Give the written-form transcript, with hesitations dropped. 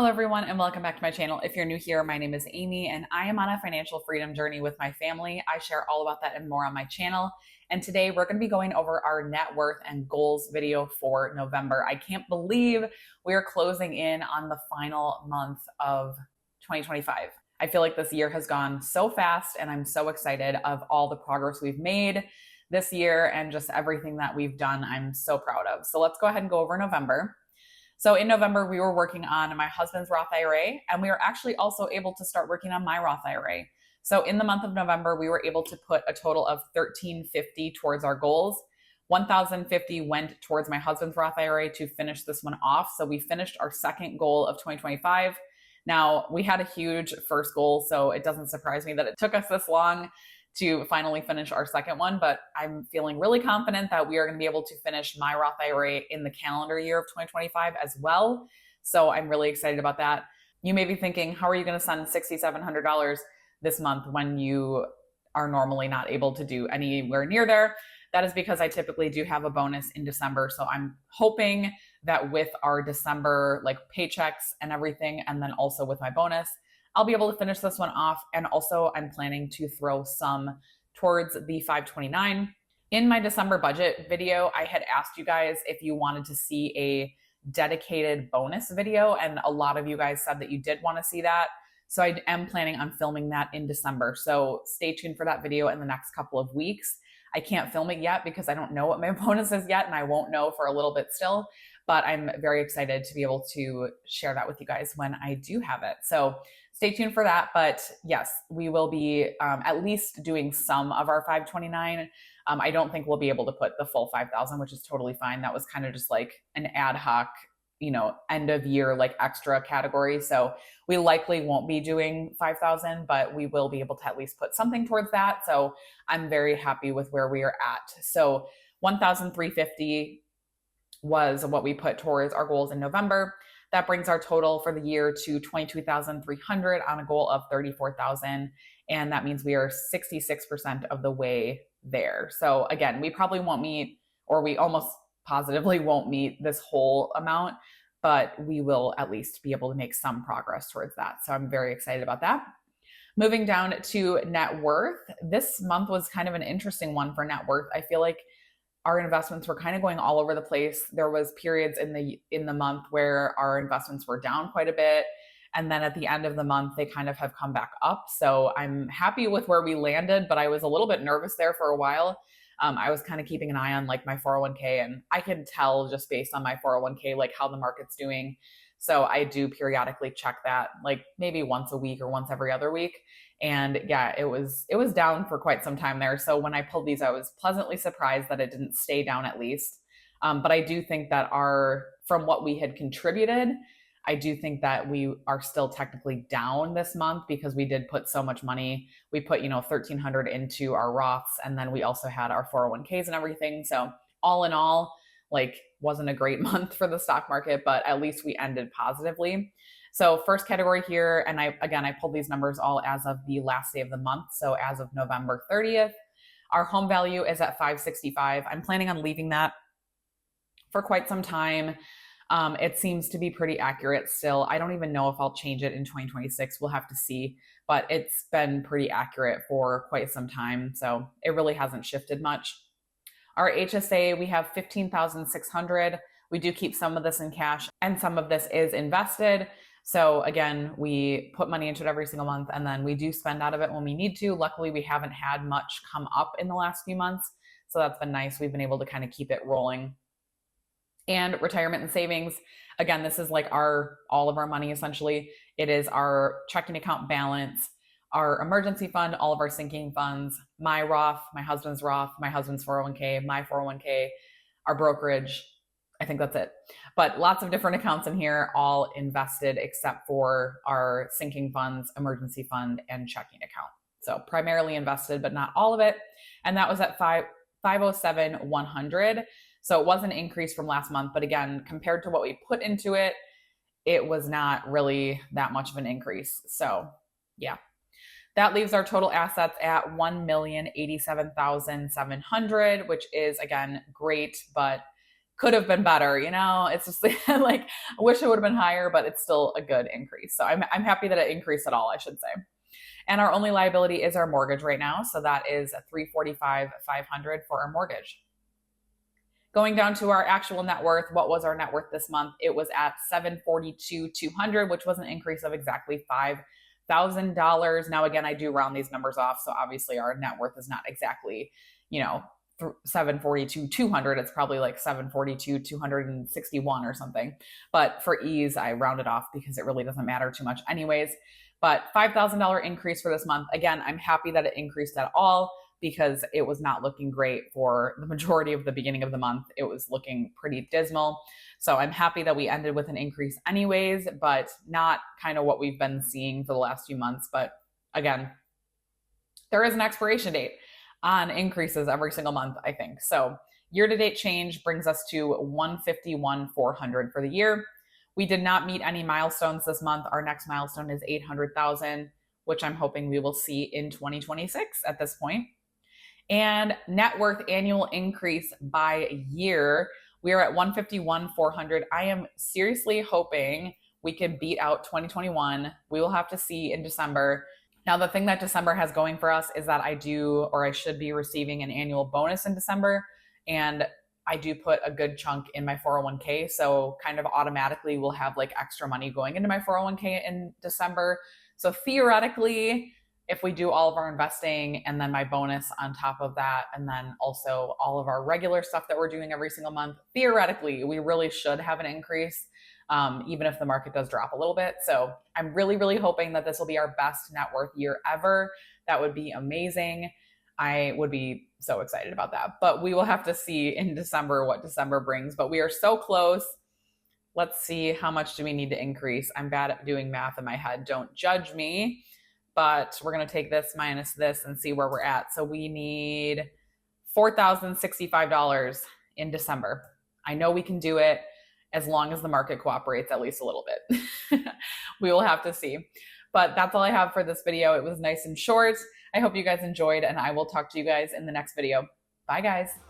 Hello everyone and welcome back to my channel. If you're new here, my name is Amy and I am on a financial freedom journey with my family. I share all about that and more on my channel. And today we're going to be going over our net worth and goals video for November. I can't believe we are closing in on the final month of 2025. I feel like this year has gone so fast and I'm so excited of all the progress we've made this year and just everything that we've done. I'm so proud of. So let's go ahead and go over November. So in November, we were working on my husband's Roth IRA, and we were actually also able to start working on my Roth IRA. So in the month of November, we were able to put a total of $1,350 towards our goals. $1,050 went towards my husband's Roth IRA to finish this one off. So we finished our second goal of 2025. Now, we had a huge first goal, so it doesn't surprise me that it took us this long to finally finish our second one, but I'm feeling really confident that we are going to be able to finish my Roth IRA in the calendar year of 2025 as well. So I'm really excited about that. You may be thinking, how are you going to send $6,700 this month when you are normally not able to do anywhere near there? That is because I typically do have a bonus in December. So I'm hoping that with our December paychecks and everything, and then also with my bonus, I'll be able to finish this one off. And also I'm planning to throw some towards the 529. In my December budget video, I had asked you guys if you wanted to see a dedicated bonus video. And a lot of you guys said that you did want to see that. So I am planning on filming that in December. So stay tuned for that video in the next couple of weeks. I can't film it yet because I don't know what my bonus is yet, and I won't know for a little bit still, but I'm very excited to be able to share that with you guys when I do have it. So stay tuned for that. But yes, we will be at least doing some of our 529. I don't think we'll be able to put the full 5,000, which is totally fine. That was kind of just like an ad hoc, end of year, extra category. So we likely won't be doing 5,000, but we will be able to at least put something towards that. So I'm very happy with where we are at. So 1,350 was what we put towards our goals in November. That brings our total for the year to 22,300 on a goal of 34,000. And that means we are 66% of the way there. So again, we probably won't meet, or we almost positively won't meet this whole amount, but we will at least be able to make some progress towards that. So I'm very excited about that. Moving down to net worth. This month was kind of an interesting one for net worth. I feel like our investments were kind of going all over the place. There was periods in the month where our investments were down quite a bit. And then at the end of the month, they kind of have come back up. So I'm happy with where we landed, but I was a little bit nervous there for a while. I was kind of keeping an eye on my 401k, and I can tell just based on my 401k, how the market's doing. So I do periodically check that, maybe once a week or once every other week. And yeah, it was down for quite some time there. So when I pulled these, I was pleasantly surprised that it didn't stay down at least. But I do think that from what we had contributed, I do think that we are still technically down this month because we did put so much money. We put, $1,300 into our Roths, and then we also had our 401ks and everything. So all in all, wasn't a great month for the stock market, but at least we ended positively. So first category here, and I pulled these numbers all as of the last day of the month. So as of November 30th, our home value is at 565. I'm planning on leaving that for quite some time. It seems to be pretty accurate still. I don't even know if I'll change it in 2026. We'll have to see, but it's been pretty accurate for quite some time. So it really hasn't shifted much. Our HSA, we have 15,600. We do keep some of this in cash and some of this is invested. So again, we put money into it every single month and then we do spend out of it when we need to. Luckily, we haven't had much come up in the last few months. So that's been nice. We've been able to kind of keep it rolling. And retirement and savings. Again, this is all of our money essentially. It is our checking account balance, our emergency fund, all of our sinking funds, my Roth, my husband's 401k, my 401k, our brokerage. I think that's it. But lots of different accounts in here, all invested except for our sinking funds, emergency fund, and checking account. So primarily invested, but not all of it. And that was at 507,100. So it was an increase from last month, but again, compared to what we put into it, it was not really that much of an increase. So yeah, that leaves our total assets at $1,087,700, which is again great, but could have been better. It's just like I wish it would have been higher, but it's still a good increase. So I'm happy that it increased at all, I should say. And our only liability is our mortgage right now. So that is $345,500 for our mortgage. Going down to our actual net worth, what was our net worth this month? It was at $742,200, which was an increase of exactly $5,000. Now, again, I do round these numbers off, so obviously our net worth is not exactly, 742,200. It's probably like 742,261 or something. But for ease, I round it off because it really doesn't matter too much, anyways. But $5,000 increase for this month. Again, I'm happy that it increased at all, because it was not looking great for the majority of the beginning of the month. It was looking pretty dismal. So I'm happy that we ended with an increase anyways, but not kind of what we've been seeing for the last few months. But again, there is an expiration date on increases every single month, I think. So year-to-date change brings us to $151,400 for the year. We did not meet any milestones this month. Our next milestone is $800,000, which I'm hoping we will see in 2026 at this point. And net worth annual increase by year, we are at $151,400. I am seriously hoping we can beat out 2021. We will have to see in December. Now, the thing that December has going for us is that I should be receiving an annual bonus in December. And I do put a good chunk in my 401k. So kind of automatically we'll have like extra money going into my 401k in December. So theoretically, if we do all of our investing and then my bonus on top of that, and then also all of our regular stuff that we're doing every single month, theoretically, we really should have an increase, even if the market does drop a little bit. So I'm really, really hoping that this will be our best net worth year ever. That would be amazing. I would be so excited about that. But we will have to see in December what December brings. But we are so close. Let's see, how much do we need to increase? I'm bad at doing math in my head. Don't judge me. But we're going to take this minus this and see where we're at. So we need $4,065 in December. I know we can do it as long as the market cooperates at least a little bit. We will have to see. But that's all I have for this video. It was nice and short. I hope you guys enjoyed, and I will talk to you guys in the next video. Bye, guys.